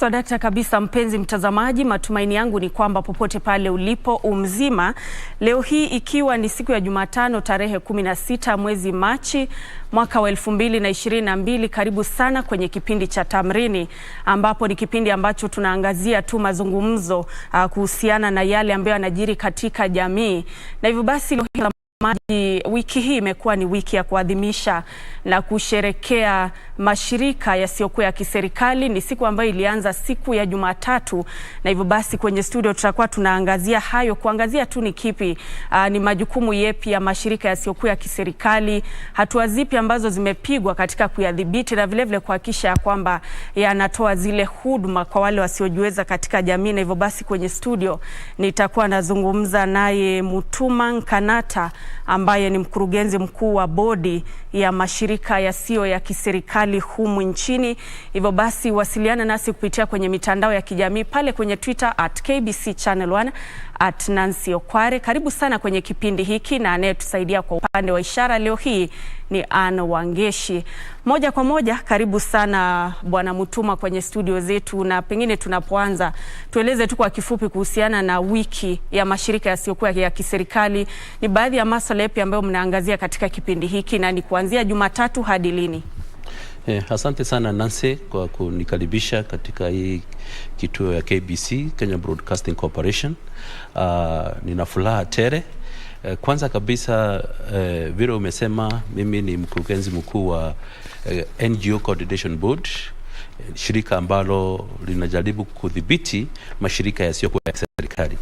Dakta kabisa, mpenzi mtazamaji, matumaini yangu ni kwamba popote pale ulipo umzima. Leo hii ikiwa ni siku ya Jumatano tarehe 16 mwezi Machi mwaka wa 2022, karibu sana kwenye kipindi cha Tamrini, ambapo ni kipindi ambacho tunaangazia tu mazungumzo kuhusiana na yale ambayo yanajiri katika jamii. Na hivyo basi wiki hii imekuwa ni wiki ya kuadhimisha na kusherekea mashirika yasiyokuwa ya kiserikali. Ni siku ambayo ilianza siku ya Jumatatu, na hivyo basi kwenye studio tutakuwa tunaangazia hayo, kuangazia tu ni kipi, ni majukumu yepi ya mashirika yasiyokuwa ya kiserikali, hatua zipi ambazo zimepigwa katika kuyadhibiti, na vile vile kuhakikisha kwamba yanatoa zile huduma kwa wale wasiojiweza katika jamii. Na hivyo basi kwenye studio nitakuwa nazungumza naye Mutuma Nkanata ambaye ni mkurugenzi mkuu wa bodi ya mashirika yasiyo ya kiserikali humu nchini. Hivyo basi wasiliana nasi kupitia kwenye mitandao ya kijamii pale kwenye Twitter @KBC Channel 1 @Nancy Okware. Karibu sana kwenye kipindi hiki, na anayetusaidia kwa upande wa ishara leo hii ni Anne Wangeshi. Moja kwa moja, karibu sana Bwana Mutuma kwenye studio zetu, na pengine tunapoanza tueleze tu kwa kifupi kuhusiana na wiki ya mashirika yasiyokuwa ya kiserikali. Ni baadhi ya masuala yapi ambayo mnaangazia katika kipindi hiki, na ni kuanzia Jumatatu hadi lini? Asante sana Nancy kwa kunikaribisha katika hii kituo ya KBC, Kenya Broadcasting Corporation. Nina furaha tele. Kwanza kabisa, vile umesema, mimi ni mkurugenzi mkuu wa NGO Coordination Board, shirika ambalo linajaribu kudhibiti mashirika yasiyokuwa ya serikali.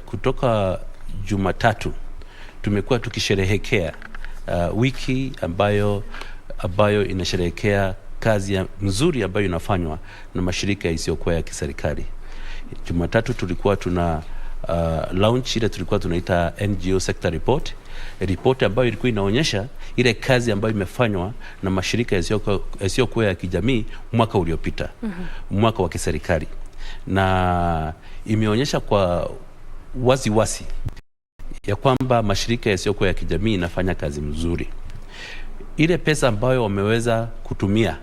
Kutoka Jumatatu tumekuwa tukisherehekea wiki ambayo inasherehekea kazi nzuri ambayo inafanywa na mashirika yasiyokuwa ya kiserikali. Jumatatu tulikuwa tuna launch ile tulikuwa tunaita NGO Sector Report ambayo ilikuwa inaonyesha ile kazi ambayo imefanywa na mashirika yasiyokuwa ya kijamii mwaka uliopita, mwaka wa kiserikali, na imeonyesha kwa wazi ya kwamba mashirika yasiyokuwa ya kijamii inafanya kazi mzuri. Ile pesa ambayo wameweza kutumia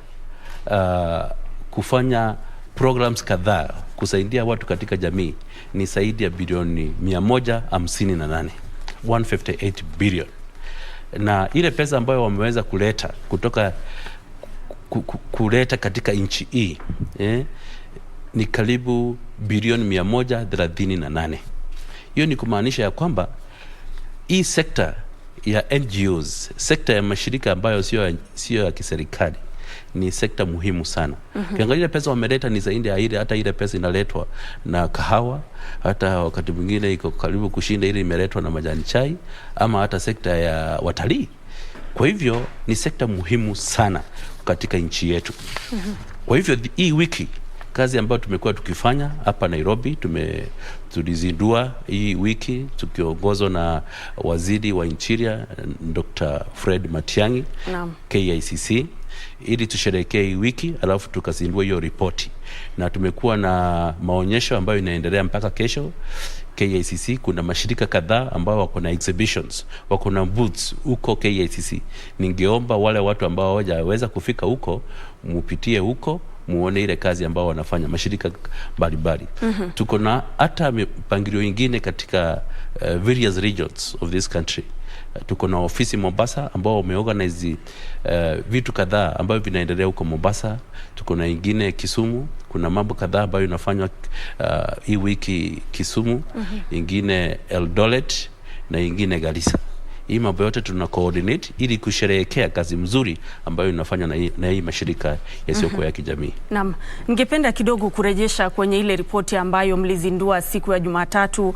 kufanya programs kadhaa kusaidia watu katika jamii ni zaidi ya bilioni 158, 158 billion. Na ile pesa ambayo wameweza kuleta katika nchi hii ni karibu bilioni 138. Hiyo ni kumaanisha ya kwamba hii sekta ya NGOs, sekta ya mashirika ambayo sio ya kiserikali, ni sekta muhimu sana. Kiangalia pesa wameleta ni zaidi ya ile, hata ile pesa inaletwa na kahawa, hata wakati mwingine iko karibu kushinda ile imeletwa na majani chai, ama hata sekta ya watalii. Kwa hivyo ni sekta muhimu sana katika nchi yetu. Kwa hivyo hii wiki kazi ambayo tumekuwa tukifanya hapa Nairobi, tulizindua hii wiki tukiongozwa na waziri wa Interior Dr. Fred Matiang'i, KICC, ili tusherehekee hii wiki, alafu tukazindua hiyo ripoti. Na tumekuwa na maonyesho ambayo inaendelea mpaka kesho. KICC kuna mashirika kadhaa ambao wako na exhibitions, wako na booths huko KICC. Ningeomba wale watu ambao hawajaweza kufika huko, mupitie huko muone ile kazi ambao wanafanya mashirika mbalimbali. Tuko na hata mipangilio ingine katika various regions of this country. Tuko na ofisi Mombasa ambao wameorganize vitu kadhaa ambavyo vinaendelea huko Mombasa. Tuko na ingine Kisumu, kuna mambo kadhaa ambayo inafanywa hii wiki Kisumu, ingine Eldoret na ingine Garissa. Hii mambo yote tuna coordinate ili kusherehekea kazi mzuri ambayo inafanya na hii mashirika yasiyokuwa ya kijamii. Naam, ningependa kidogo kurejesha kwenye ile ripoti ambayo mlizindua siku ya Jumatatu.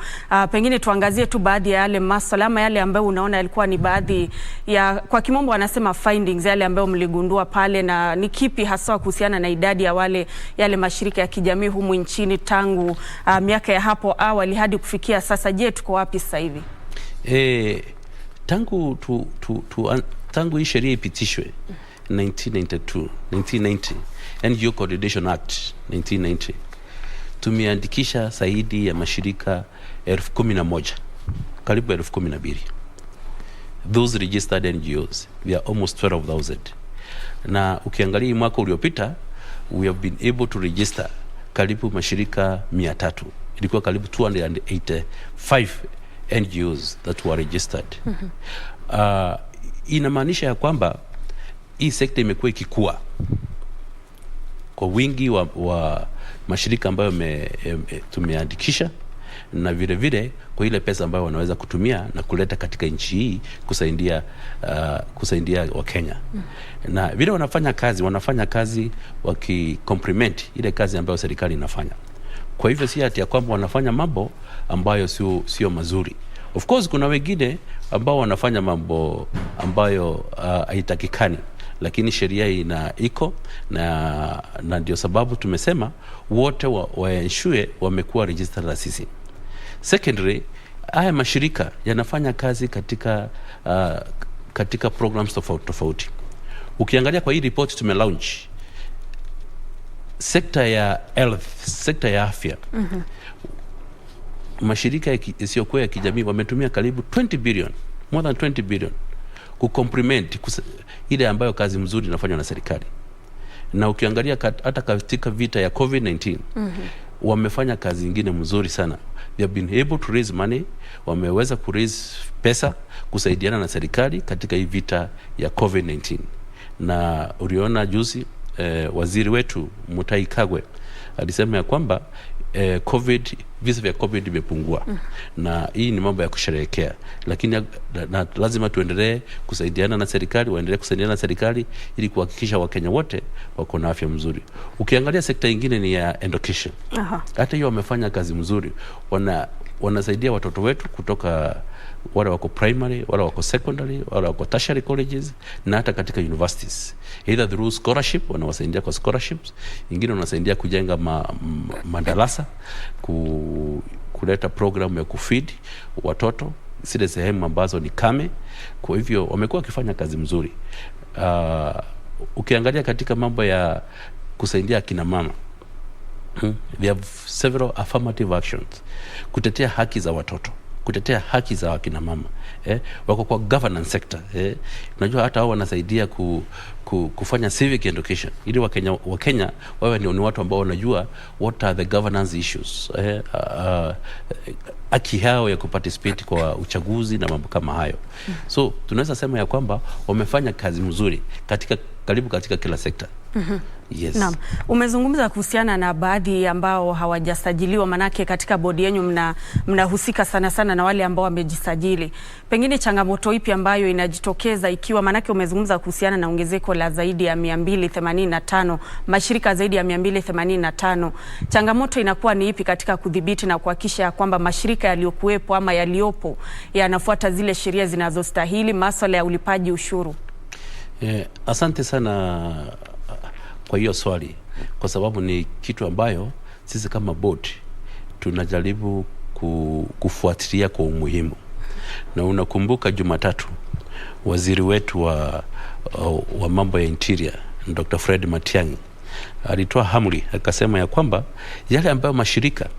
Pengine tuangazie tu baadhi ya yale masuala ama yale ambayo unaona yalikuwa ni baadhi ya, kwa kimombo wanasema findings, yale ambayo mligundua pale, na ni kipi hasa kuhusiana na idadi ya yale mashirika ya kijamii humu nchini tangu miaka ya hapo awali hadi kufikia sasa. Je, tuko wapi sasa hivi? Tangu hii sheria ipitishwe 1990 NGO Coordination Act 1990, tumeandikisha zaidi ya mashirika 11,000, karibu 12,000. Those registered NGOs, we are almost 12,000. Na ukiangalia mwaka uliopita we have been able to register karibu mashirika 300. Ilikuwa karibu 285 NGOs that were registered. Inamaanisha ya kwamba hii sekta imekuwa ikikua kwa wingi wa mashirika ambayo tumeandikisha, na vile vile kwa ile pesa ambayo wanaweza kutumia na kuleta katika nchi hii kusaidia Wakenya. Na vile wanafanya kazi wakicomplement ile kazi ambayo serikali inafanya. Kwa hivyo si ati ya kwamba wanafanya mambo ambayo sio mazuri. Of course kuna wengine ambao wanafanya mambo ambayo haitakikani, lakini sheria iko na ndio sababu tumesema wote waensure wamekuwa registered na sisi. Secondary, haya mashirika yanafanya kazi katika programs tofauti. Ukiangalia kwa hii report tumelaunch sekta ya health, sekta ya afya. Mashirika isiyokuwa ya kijamii wametumia karibu 20 billion, more than 20 billion kucomplement ile ambayo kazi mzuri inafanywa na serikali. Na ukiangalia hata katika vita ya COVID-19 wamefanya kazi nyingine mzuri sana. They have been able to raise money, wameweza ku raise pesa kusaidiana na serikali katika hii vita ya COVID-19. Na uliona juzi waziri wetu Mutahi Kagwe alisema ya kwamba visa vya COVID vimepungua. Na hii ni mambo ya kusherehekea, lakini lazima tuendelee kusaidiana na serikali, waendelee kusaidiana na serikali ili kuhakikisha Wakenya wote wako na afya mzuri. Ukiangalia sekta nyingine ni ya education. Hata hiyo wamefanya kazi mzuri. Wanasaidia watoto wetu kutoka wale wako primary, wale wako secondary, wale wako tertiary colleges na hata katika universities. Either through scholarship, wanawasaidia kwa scholarships, ingine wanasaidia kujenga madarasa, kuleta program ya kufeed watoto zile sehemu ambazo ni kame. Kwa hivyo wamekuwa wakifanya kazi mzuri. Ukiangalia katika mambo ya kusaidia akina mama, they have several affirmative actions kutetea haki za watoto, kutetea haki za akina mama. Wako kwa governance sector. Unajua hata hao wanasaidia kufanya civic education ili Wakenya wawe ni watu ambao wanajua what are the governance issues, haki yao ya kuparticipate kwa uchaguzi na mambo kama hayo. So tunaweza sema ya kwamba wamefanya kazi mzuri karibu katika kila sekta. Yes. Naam. Umezungumza kuhusiana na baadhi ambao hawajasajiliwa, manake katika bodi yenu mnahusika sana na wale ambao wamejisajili. Pengine changamoto ipi ambayo inajitokeza ikiwa, manake umezungumza kuhusiana na ongezeko la zaidi ya 285 mashirika zaidi ya 285. Changamoto inakuwa ni ipi katika kudhibiti na kuhakikisha kwamba mashirika yaliyokuwepo ama yaliopo yanafuata zile sheria zinazostahili, masuala ya ulipaji ushuru? Asante sana kwa hiyo swali, kwa sababu ni kitu ambayo sisi kama board tunajaribu kufuatilia kwa umuhimu. Na unakumbuka Jumatatu waziri wetu wa mambo ya interior Dr. Fred Matiang'i alitoa amri akasema ya kwamba yale ambayo mashirika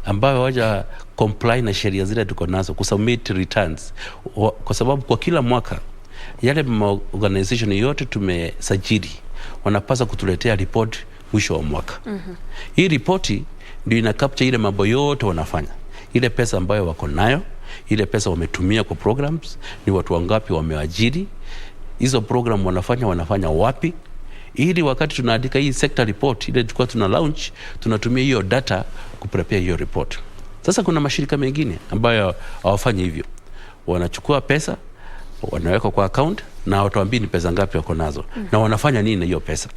ambayo hawaja comply na sheria zile tuko nazo kusubmit returns, kwa sababu kwa kila mwaka yale organization yote tumesajili wanapaswa kutuletea report mwisho wa mwaka. Hii ripoti ndio ina capture ile mambo yote wanafanya, ile pesa ambayo wako nayo, ile pesa wametumia kwa programs, ni watu wangapi wameajiri, hizo program wanafanya wapi, ili wakati tunaandika hii sector report ile tulikuwa tuna launch, tunatumia hiyo data kuprepare hiyo report. Sasa kuna mashirika mengine ambayo hawafanyi hivyo, wanachukua pesa wanaweka kwa account na watuambie ni pesa ngapi wako nazo na wanafanya nini na hiyo pesa.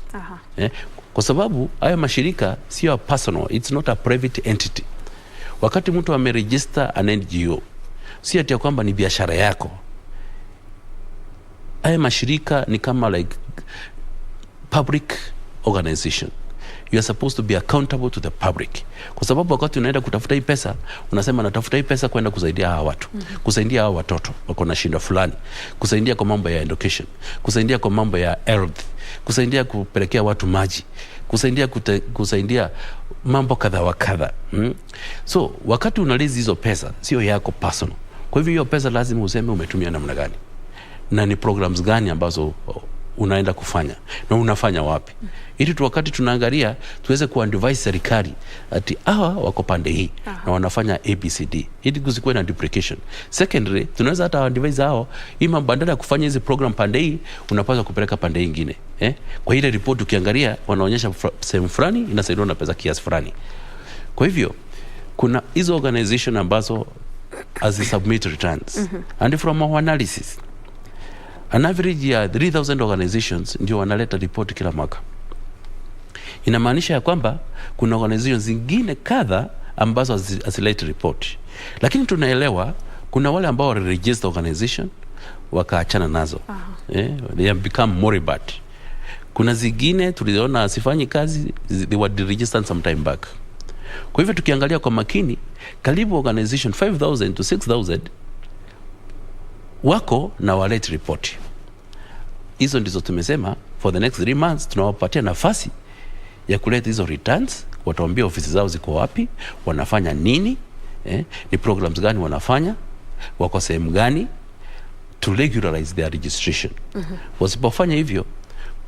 Kwa sababu haya mashirika sio personal, it's not a private entity. Wakati mtu ameregister an NGO, si ati kwamba ni biashara yako. Haya mashirika ni kama like public organization. You are supposed to be accountable to the public. Kwa sababu wakati unaenda kutafuta hii pesa, unasema natafuta hii pesa kwenda kusaidia hawa watu, kusaidia hawa watoto wako na shida fulani, kusaidia kwa mambo ya education, kusaidia kwa mambo ya health, kusaidia kupelekea watu maji, kusaidia mambo kadha wa kadha. So wakati unalizi hizo pesa sio yako personal. Kwa hivyo hiyo pesa lazima useme umetumia namna gani na ni programs gani ambazo unaenda kufanya na unafanya wapi, ili tu wakati tunaangalia tuweze kuadvise serikali ati hawa wako pande hii na wanafanya ABCD, ili kusikuwe na duplication. Secondly, tunaweza hata advise hao ima bandara ya kufanya hizi program pande hii, unapaswa kupeleka pande nyingine. Kwa ile report ukiangalia wanaonyesha sehemu fulani inasaidiwa na pesa kiasi fulani. Kwa hivyo kuna hizo organization ambazo as submit returns and from our analysis an average ya 3000 organizations ndio wanaleta report kila mwaka. Inamaanisha ya kwamba kuna organizations zingine kadha ambazo asilete report, lakini tunaelewa kuna wale ambao wale register organization wakaachana nazo. They have become moribund. Kuna zingine tuliona asifanyi kazi, they were deregistered some time back. Kwa hivyo tukiangalia kwa makini, karibu organization 5000 to 6000 wako na walete report. Hizo ndizo tumesema for the next 3 months tunawapatia nafasi ya kuleta hizo returns, wataambia ofisi zao ziko wapi, wanafanya nini, ni programs gani wanafanya, wako sehemu gani, to regularize their registration. Wasipofanya hivyo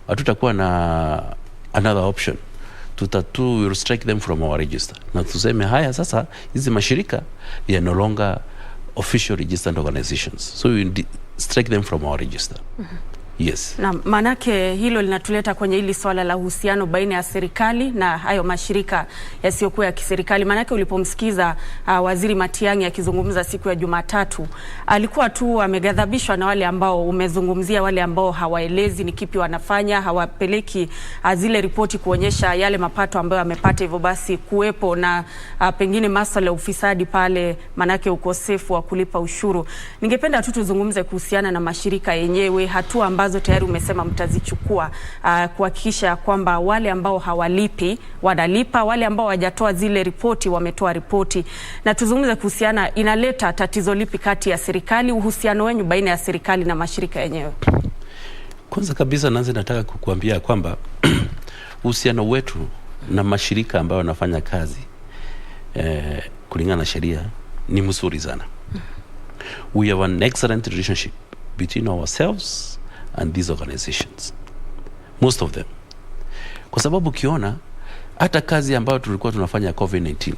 hatutakuwa na another option, will strike them from our register, na tuseme haya sasa hizi mashirika they are no longer official registered organizations, so we will strike them from our register. Yes. Na manake hilo linatuleta kwenye hili swala la uhusiano baina ya serikali na hayo mashirika yasiyokuwa ya kiserikali. Manake ulipomsikiza Waziri Matiang'i akizungumza siku ya Jumatatu, alikuwa tu ameghadhabishwa na wale ambao umezungumzia, wale ambao hawaelezi ni kipi wanafanya, hawapeleki zile ripoti kuonyesha yale mapato ambayo amepata, hivyo basi kuwepo na pengine masuala ya ufisadi pale, manake ukosefu wa kulipa ushuru. Ningependa tu tuzungumze kuhusiana na mashirika yenyewe, hatua ambazo tayari umesema mtazichukua kuhakikisha kwamba wale ambao hawalipi wanalipa, wale ambao hawajatoa zile ripoti wametoa ripoti. Na tuzungumze kuhusiana, inaleta tatizo lipi kati ya serikali, uhusiano wenu baina ya serikali na mashirika yenyewe? Kwanza kabisa nataka kukuambia kwamba uhusiano wetu na mashirika ambayo wanafanya kazi kulingana na sheria ni mzuri sana. We have an excellent relationship between ourselves and these organizations, most of them. Kwa sababu ukiona hata kazi ambayo tulikuwa tunafanya COVID-19,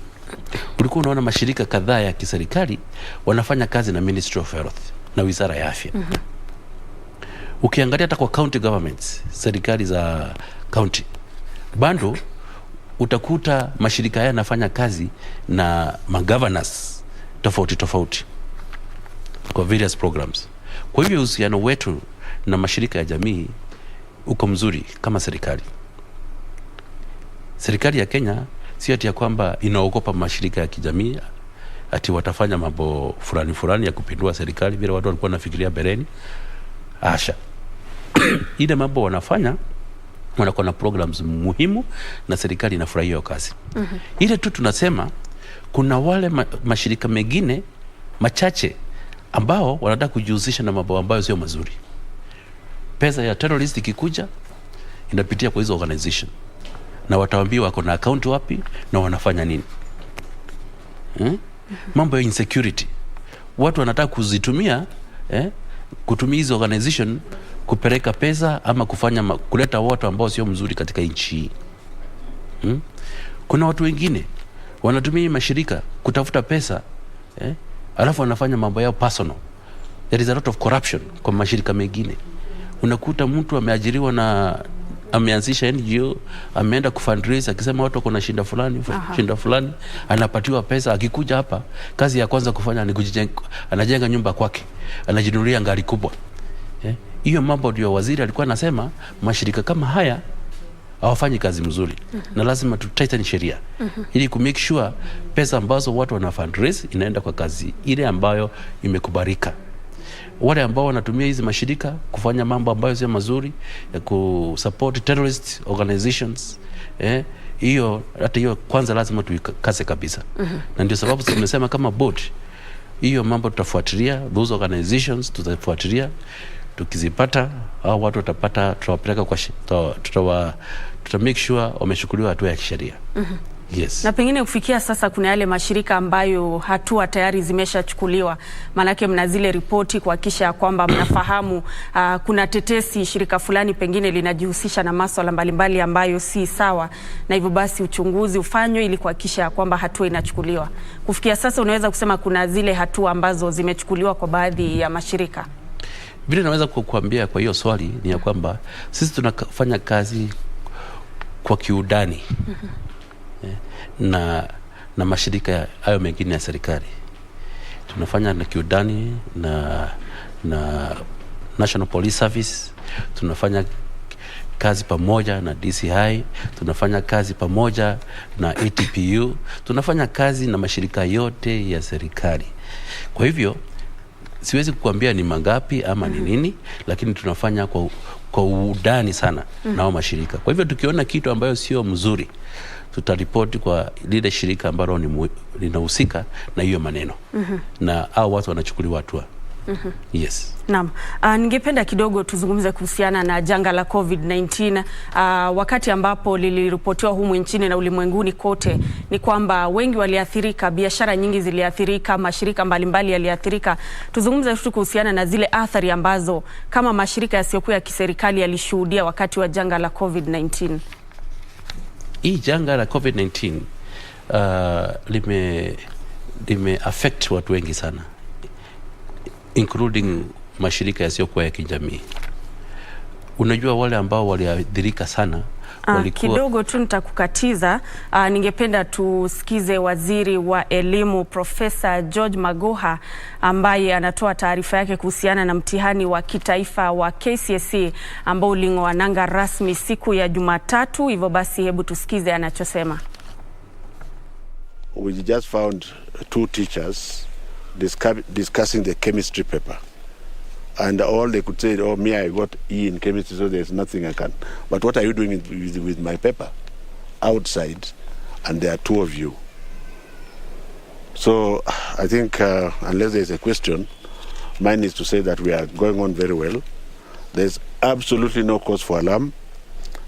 ulikuwa unaona mashirika kadhaa ya kiserikali wanafanya kazi na Ministry of Health na Wizara ya Afya. Ukiangalia hata kwa county governments, serikali za county, bado utakuta mashirika haya yanafanya kazi na governors tofauti kwa various programs. Kwa hivyo uhusiano wetu na mashirika ya jamii uko mzuri kama serikali. Serikali ya Kenya si ati ya kwamba inaogopa mashirika ya kijamii ati watafanya mambo fulani ya kupindua serikali vile watu walikuwa wanafikiria bereni. Asha. Ile mambo wanafanya, wanakuwa na programs muhimu na serikali inafurahia hiyo kazi. Ile tu tunasema kuna wale mashirika mengine machache ambao wanataka kujihusisha na mambo ambayo sio mazuri. Pesa ya terrorist ikikuja inapitia kwa hizo organization, na wataambiwa wako na account wapi na wanafanya nini. Mambo ya insecurity, watu wanataka kuzitumia kutumia hizo organization kupeleka pesa ama kufanya kuleta watu ambao sio mzuri katika nchi hii. Kuna watu wengine wanatumia mashirika kutafuta pesa, alafu wanafanya mambo yao personal. There is a lot of corruption kwa mashirika mengine. Unakuta mtu ameajiriwa na ameanzisha NGO, ameenda kufundraise akisema watu wako na shinda fulani, anapatiwa pesa. Akikuja hapa kazi ya kwanza kufanya ni anajenga nyumba kwake, anajinunulia gari kubwa. Hiyo mambo ndio waziri alikuwa anasema mashirika kama haya hawafanyi kazi mzuri, na lazima tu tighten sheria ili ku make sure pesa ambazo watu wana fundraise inaenda kwa kazi ile ambayo imekubalika. Wale ambao wanatumia hizi mashirika kufanya mambo ambayo sio mazuri, ya kusupport terrorist organizations, hiyo hata hiyo kwanza lazima tuikase kabisa. Na ndio sababu tumesema kama board hiyo mambo tutafuatilia, those organizations tutafuatilia, tukizipata au watu watapata, tutawapeleka kwa tuta make sure wameshukuliwa hatua ya kisheria. Yes. Na pengine kufikia sasa kuna yale mashirika ambayo hatua tayari zimeshachukuliwa, manake mna zile ripoti kuhakikisha kwamba mnafahamu kuna tetesi shirika fulani pengine linajihusisha na masuala mbalimbali ambayo si sawa, na hivyo basi uchunguzi ufanywe ili kuhakikisha kwamba hatua inachukuliwa. Kufikia sasa unaweza kusema kuna zile hatua ambazo zimechukuliwa kwa baadhi ya mashirika? Vile naweza kukuambia kwa hiyo swali ni ya kwamba sisi tunafanya kazi kwa kiudani na mashirika hayo mengine ya serikali. Tunafanya na kiudani na National Police Service, tunafanya kazi pamoja na DCI, tunafanya kazi pamoja na ATPU, tunafanya kazi na mashirika yote ya serikali. Kwa hivyo siwezi kukuambia ni mangapi ama ni nini, lakini tunafanya kwa udani sana nao mashirika. Kwa hivyo tukiona kitu ambayo sio mzuri, tutaripoti kwa lile shirika ambalo linahusika na hiyo maneno. Na hao watu wanachukuliwa hatua. Yes. Naam. Ningependa kidogo tuzungumze kuhusiana na janga la COVID-19. Wakati ambapo liliripotiwa humu nchini na ulimwenguni kote, ni kwamba wengi waliathirika, biashara nyingi ziliathirika, mashirika mbalimbali yaliathirika. Tuzungumze tu kuhusiana na zile athari ambazo kama mashirika yasiyokuwa ya kiserikali yalishuhudia wakati wa janga la COVID-19. Hii janga la COVID-19 lime affect watu wengi sana, including mashirika yasiyokuwa ya kijamii. Unajua wale ambao waliathirika sana walikuwa... Kidogo tu nitakukatiza. Ningependa tusikize waziri wa elimu Profesa George Magoha ambaye anatoa taarifa yake kuhusiana na mtihani wa kitaifa wa KCSE ambao uling'oa nanga rasmi siku ya Jumatatu. Hivyo basi hebu tusikize anachosema. We just found 2 teachers discussing the chemistry paper, and all they could say, oh, me, I got E in chemistry, so there's nothing I can. But what are you doing with my paper outside? And there are 2 of you. So I think unless there's a question, mine is to say that we are going on very well. There's absolutely no cause for alarm.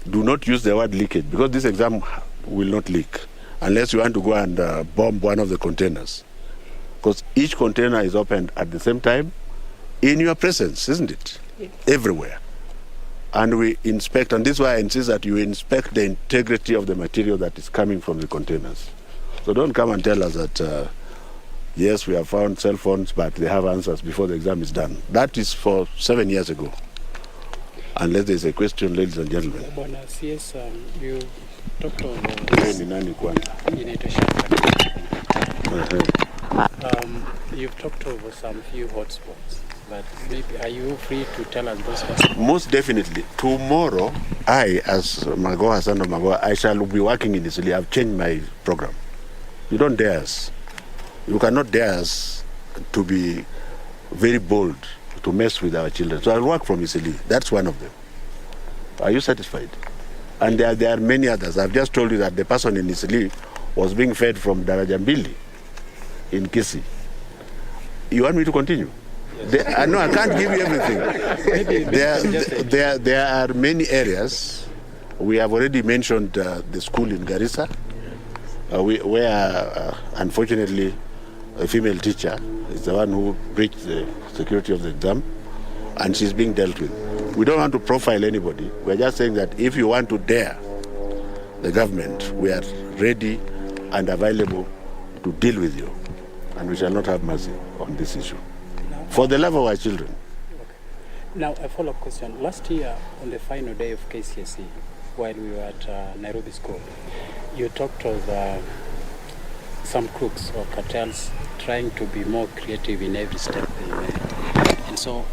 Do not use the word leakage, because this exam will not leak unless you want to go and bomb one of the containers. Because each container is opened at the same time in your presence, isn't it? Yes. Everywhere. And we inspect, and this is why I insist that you inspect the integrity of the material that is coming from the containers. So don't come and tell us that, yes, we have found cell phones, but they have answers before the exam is done. That is for 7 years ago. Unless there's a question, ladies and gentlemen. Yes, you talked of... You've talked over some few hotspots, but maybe are you free to tell us those hotspots? Most definitely. Tomorrow, I, as Magoha, son of Magoha, I shall be working in Isili. I've changed my program. You don't dare us. You cannot dare us to be very bold, to mess with our children. So I'll work from Isili. That's one of them. Are you satisfied? And there are many others. I've just told you that the person in Isili was being fed from Darajambili in Kisi. You want me to continue? Yes. No, I can't give you everything. There are many areas. We have already mentioned the school in Garissa, where unfortunately a female teacher is the one who breached the security of the exam, and she's being dealt with. We don't want to profile anybody. We're just saying that if you want to dare the government, we are ready and available to deal with you. And we shall not have mercy on this issue. For the love of our children. Okay. Now, a follow-up question. Last year, on the final day of KCSE, while we were at Nairobi School, you talked of some crooks or cartels trying to be more creative in every step they made. And so,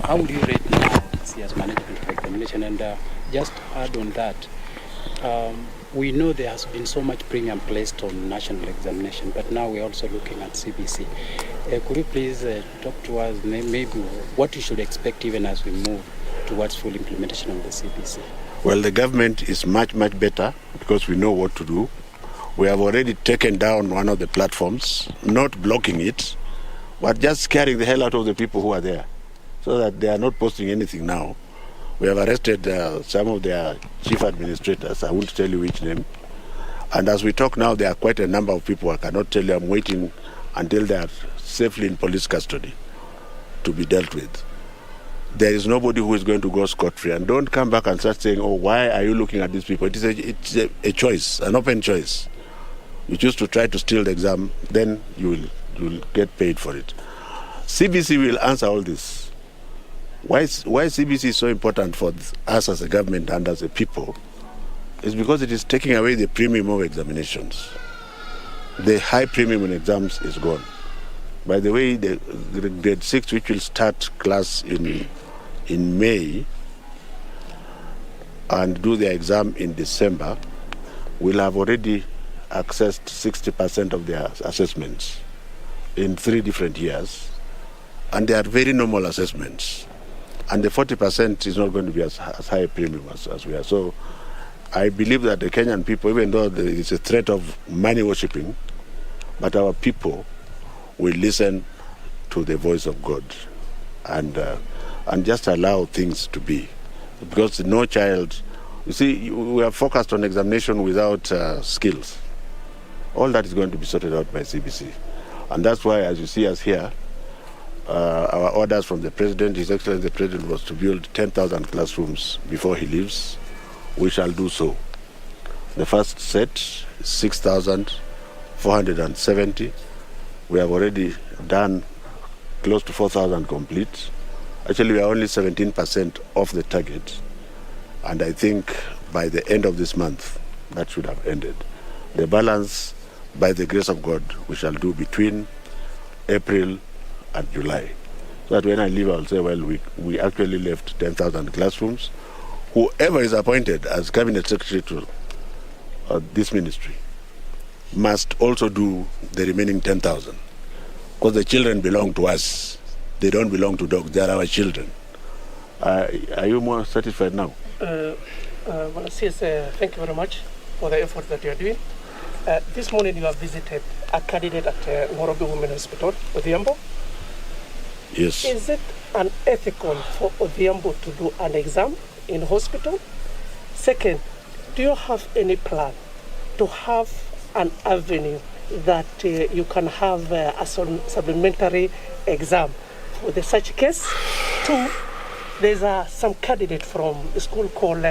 how would you rate now this year's management of examination? And just add on that, we know there has been so much premium placed on national examination, but now we're also looking at CBC. Could you please talk to us maybe what you should expect even as we move towards full implementation of the CBC? Well, the government is much, much better because we know what to do. We have already taken down one of the platforms, not blocking it, but just scaring the hell out of the people who are there so that they are not posting anything now. We have arrested some of their chief administrators, I won't tell you which name, And as we talk now, there are quite a number of people, I cannot tell you, I'm waiting until they are safely in police custody to be dealt with. There is nobody who is going to go scot-free. And don't come back and start saying, oh, why are you looking at these people? It's a choice, an open choice. You choose to try to steal the exam, then you will get paid for it. CBC will answer all this. Why CBC is so important for us as a government and as a people is because it is taking away the premium of examinations. The high premium in exams is gone. By the way, the grade 6, which will start class in May and do their exam in December, will have already accessed 60% of their assessments in 3 different years. And they are very normal assessments. And the 40% is not going to be as high a premium as we are. So I believe that the Kenyan people, even though there is a threat of money worshipping, but our people will listen to the voice of God and just allow things to be. Because no child, you see, we are focused on examination without skills. All that is going to be sorted out by CBC. And that's why, as you see us here, our orders from the President, His Excellency the President, was to build 10,000 classrooms before he leaves. We shall do so. The first set, 6,470. We have already done close to 4,000 complete. Actually, we are only 17% off the target. And I think by the end of this month, that should have ended. The balance, by the grace of God, we shall do between April and July. So that when I leave, I'll say, well, we actually left 10,000 classrooms. Whoever is appointed as Cabinet Secretary to this ministry must also do the remaining 10,000. Because the children belong to us. They don't belong to dogs. They are our children. Are you more satisfied now? Well, yes, thank you very much for the effort that you are doing. This morning you have visited a candidate at Nairobi Women's Hospital, Odhiambo. Yes. Is it unethical for Odhiambo to do an exam in hospital? Second, do you have any plan to have an avenue that you can have a supplementary exam for the such case? Two, there's some candidate from a school called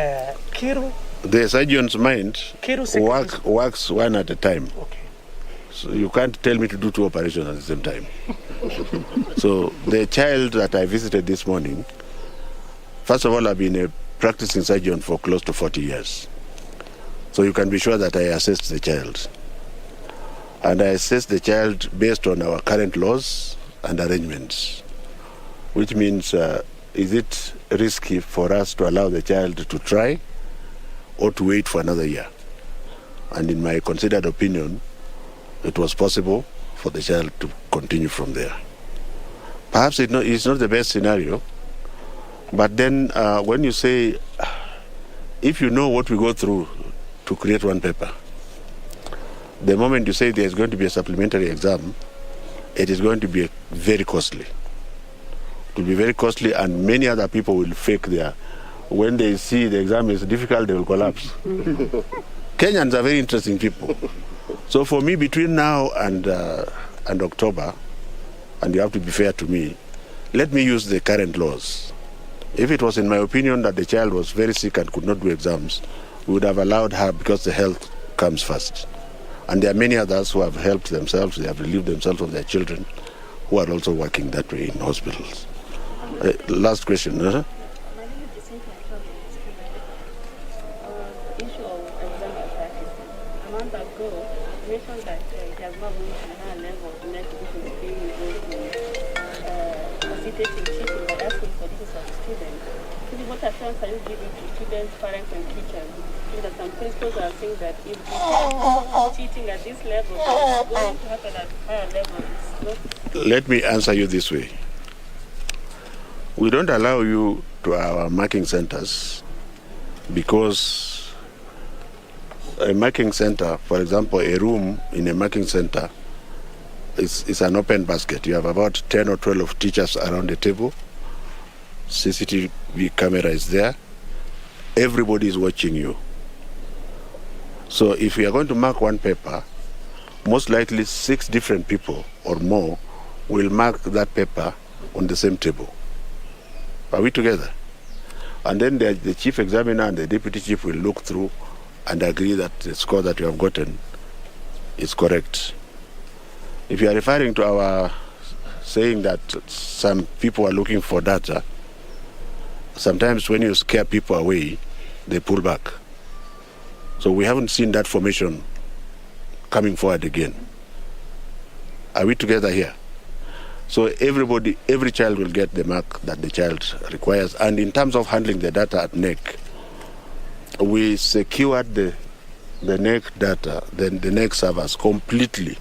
Kiru. The surgeon's mind works one at a time. Okay. So you can't tell me to do 2 operations at the same time. So the child that I visited this morning, first of all, I've been a practicing surgeon for close to 40 years. So you can be sure that I assessed the child. And I assessed the child based on our current laws and arrangements, which means is it risky for us to allow the child to try or to wait for another year? And in my considered opinion, it was possible for the child to continue from there. Perhaps it's not the best scenario, but then when you say, if you know what we go through to create one paper, the moment you say there's going to be a supplementary exam, it is going to be very costly. It will be very costly, and many other people will fake their. When they see the exam is difficult, they will collapse. Kenyans are very interesting people. So for me, between now and October, and you have to be fair to me, let me use the current laws. If it was in my opinion that the child was very sick and could not do exams, we would have allowed her because the health comes first. And there are many others who have helped themselves, they have relieved themselves of their children, who are also working that way in hospitals. Last question. My name is Jacinta. Issue of exam malpractice. A month ago, you mentioned that he has not moved to a higher level to make decisions being able to facilitating cheating by asking for this of students. What assurance are you giving to students, parents, and teachers? That some principals are saying that if cheating at this level is going to happen at higher levels. Let me answer you this way. We don't allow you to our marking centers because a marking center, for example, a room in a marking center is an open basket. You have about 10 or 12 teachers around the table. CCTV camera is there. Everybody is watching you. So if we are going to mark one paper, most likely 6 different people or more will mark that paper on the same table. Are we together? And then the chief examiner and the deputy chief will look through and agree that the score that you have gotten is correct. If you are referring to our saying that some people are looking for data, sometimes when you scare people away, they pull back. So we haven't seen that formation coming forward again. Are we together here? So every child will get the mark that the child requires. And in terms of handling the data at NEC, we secured the NEC data, then the NEC servers completely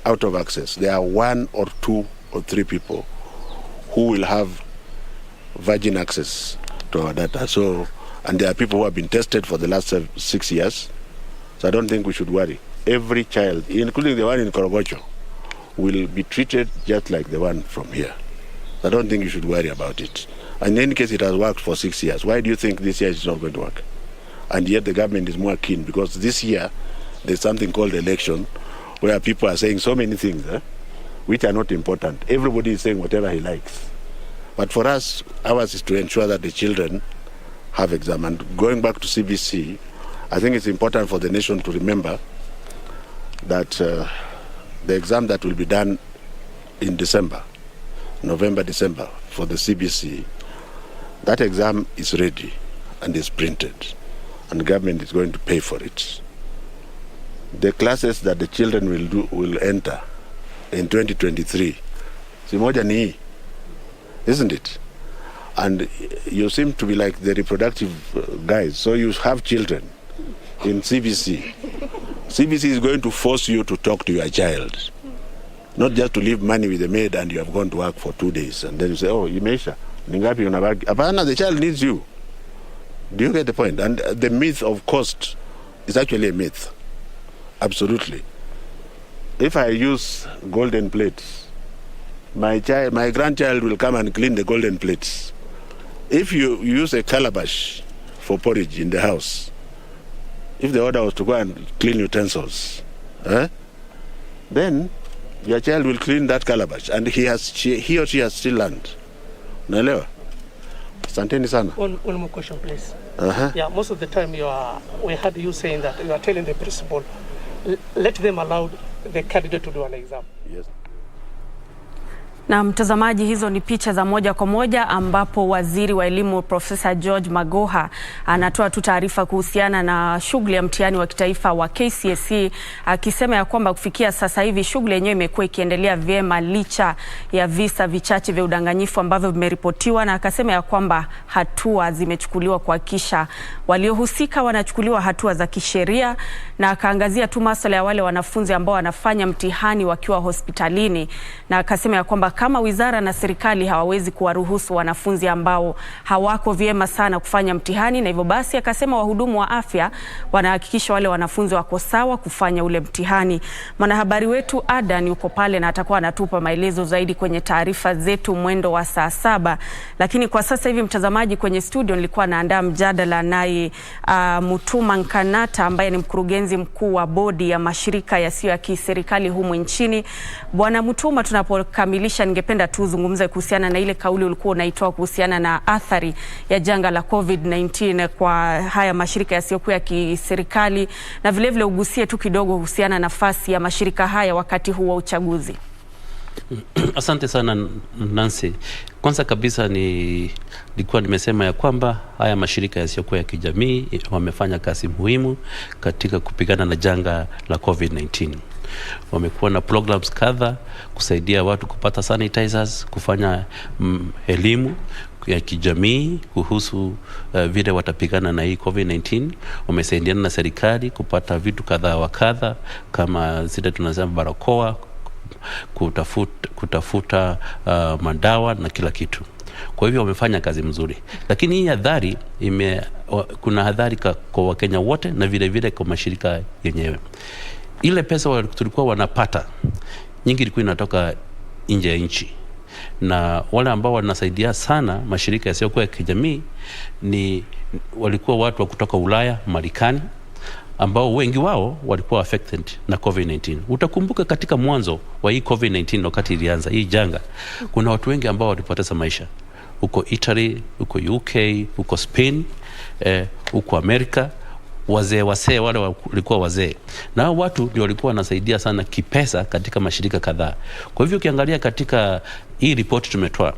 out of access. There are 1 or 2 or 3 people who will have virgin access to our data. So, and there are people who have been tested for the last 6 years. So I don't think we should worry. Every child, including the one in Korogocho, will be treated just like the one from here. I don't think you should worry about it. And in any case, it has worked for 6 years. Why do you think this year is not going to work? And yet the government is more keen, because this year there's something called election, where people are saying so many things which are not important. Everybody is saying whatever he likes. But for us, ours is to ensure that the children have exam. And going back to CBC, I think it's important for the nation to remember that the exam that will be done in December, November, December, for the CBC, that exam is ready and is printed, and the government is going to pay for it. The classes that the children will enter in 2023, simoja ni, isn't it? And you seem to be like the reproductive guys, so you have children in CBC. CBC is going to force you to talk to your child, not just to leave money with the maid and you have gone to work for 2 days and then you say, oh, imeisha, ningapi unabaki? Apana, the child needs you. Do you get the point? And the myth of cost is actually a myth. Absolutely. If I use golden plates, my grandchild will come and clean the golden plates. If you use a calabash for porridge in the house, if the order was to go and clean utensils, then your child will clean that calabash, and he or she has still learned. Naelewa? Asanteni sana. One more question, please. Yeah, most of the time we had you saying that you are telling the principal, let them allow the candidate to do an exam. Yes. Na mtazamaji, hizo ni picha za moja kwa moja ambapo waziri wa elimu Profesa George Magoha anatoa tu taarifa kuhusiana na shughuli ya mtihani wa kitaifa wa KCSE, akisema ya kwamba kufikia sasa hivi shughuli yenyewe imekuwa ikiendelea vyema licha ya visa vichache vya udanganyifu ambavyo vimeripotiwa, na akasema ya kwamba hatua zimechukuliwa kuhakikisha waliohusika wanachukuliwa hatua za kisheria, na akaangazia tu masuala ya wale wanafunzi ambao wanafanya mtihani wakiwa hospitalini, na akasema ya kwamba kama wizara na serikali hawawezi kuwaruhusu wanafunzi ambao hawako vyema sana kufanya mtihani, na hivyo basi akasema wahudumu wa afya wanahakikisha wale wanafunzi wako sawa kufanya ule mtihani. Mwanahabari wetu Adan yuko pale na atakuwa anatupa maelezo zaidi kwenye taarifa zetu mwendo wa saa 7. Lakini kwa sasa hivi mtazamaji, kwenye studio nilikuwa naandaa mjadala naye Mutuma Nkanata ambaye ni mkurugenzi mkuu wa bodi ya mashirika yasiyo ya kiserikali humu nchini. Bwana Mutuma, tunapokamilisha ningependa tuzungumze kuhusiana na ile kauli ulikuwa unaitoa kuhusiana na athari ya janga la COVID-19 kwa haya mashirika yasiyokuwa ya kiserikali, na vile vile ugusie tu kidogo kuhusiana na nafasi ya mashirika haya wakati huu wa uchaguzi. Asante sana Nancy. Kwanza kabisa nilikuwa nimesema ya kwamba haya mashirika yasiyokuwa ya kijamii wamefanya kazi muhimu katika kupigana na janga la COVID-19. Wamekuwa na programs kadha kusaidia watu kupata sanitizers, kufanya elimu ya kijamii kuhusu vile watapigana na hii COVID-19. Wamesaidiana na serikali kupata vitu kadha wa kadha kama zile tunasema barakoa, kutafuta madawa na kila kitu. Kwa hivyo wamefanya kazi mzuri. Lakini hii hadhari kuna hadhari kwa Wakenya wote na vile vile kwa mashirika yenyewe. Ile pesa tulikuwa wanapata nyingi ilikuwa inatoka nje ya nchi, na wale ambao wanasaidia sana mashirika yasiyokuwa ya kijamii walikuwa watu wa kutoka Ulaya, Marekani, ambao wengi wao walikuwa affected na COVID-19. Utakumbuka katika mwanzo wa hii COVID-19 wakati ilianza hii janga, kuna watu wengi ambao walipoteza maisha huko Italy, huko UK, huko Spain, huko Amerika. Wale walikuwa wazee, na watu ndio walikuwa wanasaidia sana kipesa katika mashirika kadhaa. Kwa hivyo ukiangalia katika hii report tumetoa,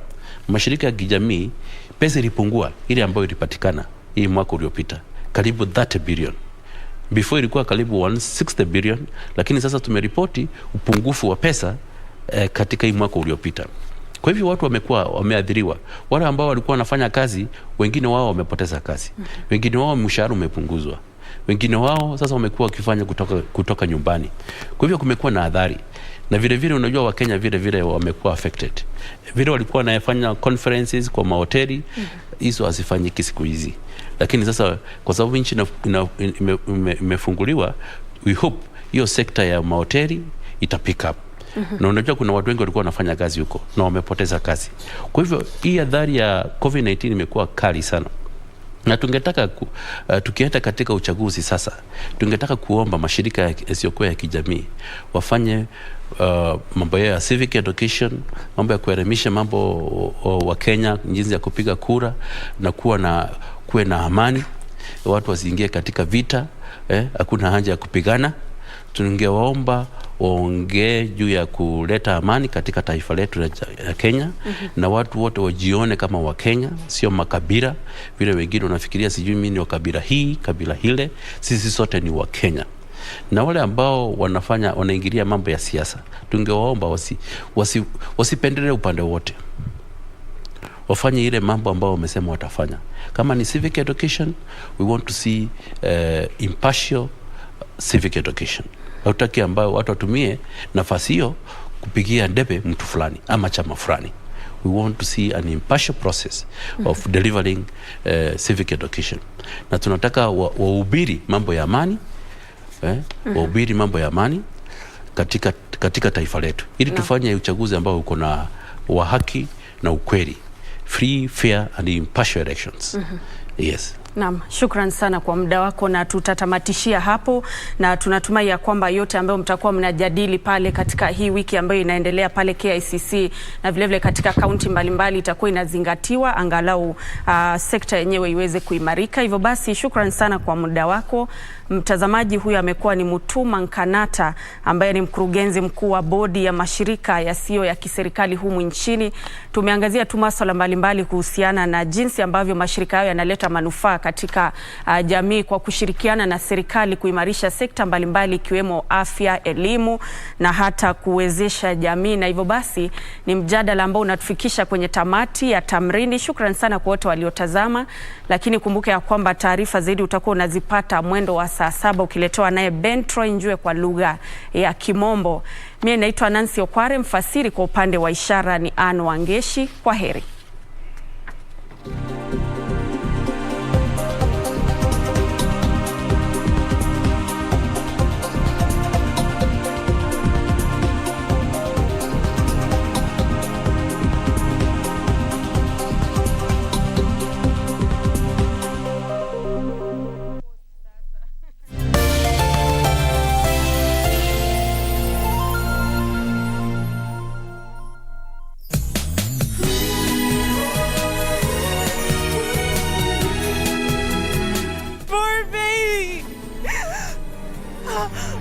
mashirika ya kijamii pesa ilipungua ile ambayo ilipatikana hii mwaka uliopita karibu 30 billion. Before ilikuwa karibu 160 billion, lakini sasa tumeripoti upungufu wa pesa katika hii mwaka uliopita. Kwa hivyo watu wameathiriwa. Wale ambao walikuwa wanafanya kazi, wengine wao wamepoteza kazi. Wengine wao mshahara umepunguzwa. Wengine wao sasa wamekuwa wakifanya kutoka nyumbani. Kwa hivyo kumekuwa na adhari. Na vile vile unajua Wakenya vile vile wamekuwa affected. Vile walikuwa wanafanya conferences kwa mahoteli, hizo hazifanyiki siku hizi. Lakini sasa kwa sababu nchi imefunguliwa, we hope hiyo sekta ya mahoteli itapick up. Na unajua kuna watu wengi walikuwa wanafanya kazi huko na wamepoteza kazi. Kwa hivyo hii adhari ya COVID-19 imekuwa kali sana. Na tungetaka tukienda katika uchaguzi sasa, tungetaka kuomba mashirika yasiyokuwa ya kijamii wafanye mambo ya civic education, mambo ya kuelimisha mambo wa Kenya, jinsi ya kupiga kura na kuwe na amani, watu wasiingie katika vita, hakuna haja ya kupigana. Tungewaomba waongee juu ya kuleta amani katika taifa letu la Kenya, na watu wote wajione kama wa Kenya, sio makabila vile wengine wanafikiria sijui mimi ni wa kabila hii, kabila hile. Sisi sote ni wa Kenya. Na wale ambao wanaingilia mambo ya siasa, tungewaomba wasipendelee upande wote. Wafanye ile mambo ambao wamesema watafanya. Kama ni civic education, we want to see impartial civic education. Hatutaki ambao watu watumie nafasi hiyo kupigia debe mtu fulani ama chama fulani. We want to see an impartial process of delivering civic education. Na tunataka wahubiri mambo ya amani, wahubiri mambo ya amani katika taifa letu, ili tufanye uchaguzi ambao uko na wa haki na ukweli, free, fair and impartial elections. Yes. Naam, shukran sana kwa muda wako, na tutatamatishia hapo, na tunatumai ya kwamba yote ambayo mtakuwa mnajadili pale katika hii wiki ambayo inaendelea pale KICC na vile vile katika kaunti mbalimbali itakuwa inazingatiwa, angalau sekta yenyewe iweze kuimarika. Hivyo basi shukran sana kwa muda wako. Mtazamaji, huyu amekuwa ni Mutuma Nkanata ambaye ni mkurugenzi mkuu wa bodi ya mashirika yasiyo ya kiserikali humu nchini. Tumeangazia tu masuala mbalimbali kuhusiana na jinsi ambavyo mashirika hayo yanaleta manufaa katika jamii kwa kushirikiana na serikali kuimarisha sekta mbalimbali ikiwemo afya, elimu na hata kuwezesha jamii. Na hivyo basi ni mjadala ambao unatufikisha kwenye tamati ya Tamrini. Shukran sana kwa wote waliotazama, lakini kumbuka ya kwamba taarifa zaidi utakuwa unazipata mwendo wa saa 7 ukiletewa naye Ben Troy Njue kwa lugha ya Kimombo. Mimi naitwa Nancy Okware, mfasiri kwa upande wa ishara ni Anne Wangeshi. Kwa heri.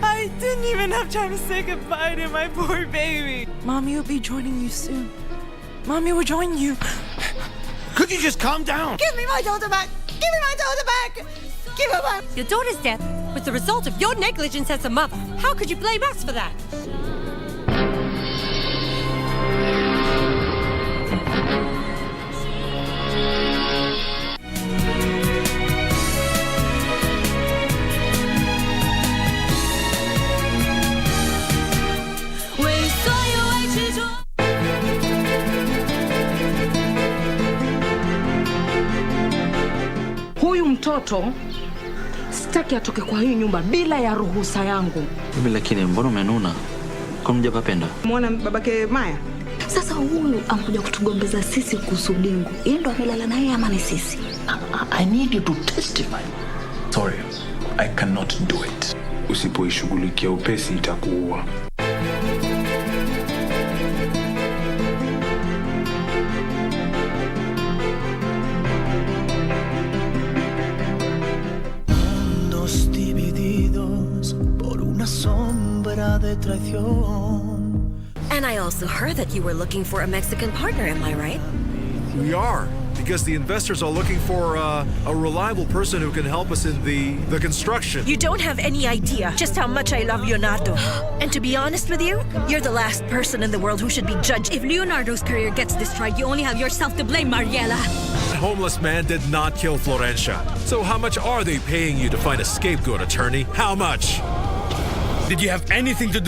I didn't even have time to say goodbye to my poor baby. Mommy will be joining you soon. Mommy will join you. Could you just calm down? Give me my daughter back! Give me my daughter back! Give her back! Your daughter's death was the result of your negligence as a mother. How could you blame us for that? Huyu mtoto sitaki atoke kwa hii nyumba bila ya ruhusa yangu. Mimi lakini mbona umenuna? Kwa nini hujapenda? Muona babake Maya? Sasa huyu amekuja kutugombeza sisi kuhusu Dingu. Yeye ndo amelala naye ama ni sisi? I need you to testify. Sorry. I cannot do it. Usipoishughulikia upesi itakuua. Mundos divididos por una sombra de traición. And I also heard that you were looking for a Mexican partner, am I right? We are, because the investors are looking for a reliable person who can help us in the construction. You don't have any idea just how much I love Leonardo. And to be honest with you, you're the last person in the world who should be judged. If Leonardo's career gets destroyed, you only have yourself to blame, Mariela. The homeless man did not kill Florencia. So how much are they paying you to find a scapegoat, attorney? How much? Did you have anything to do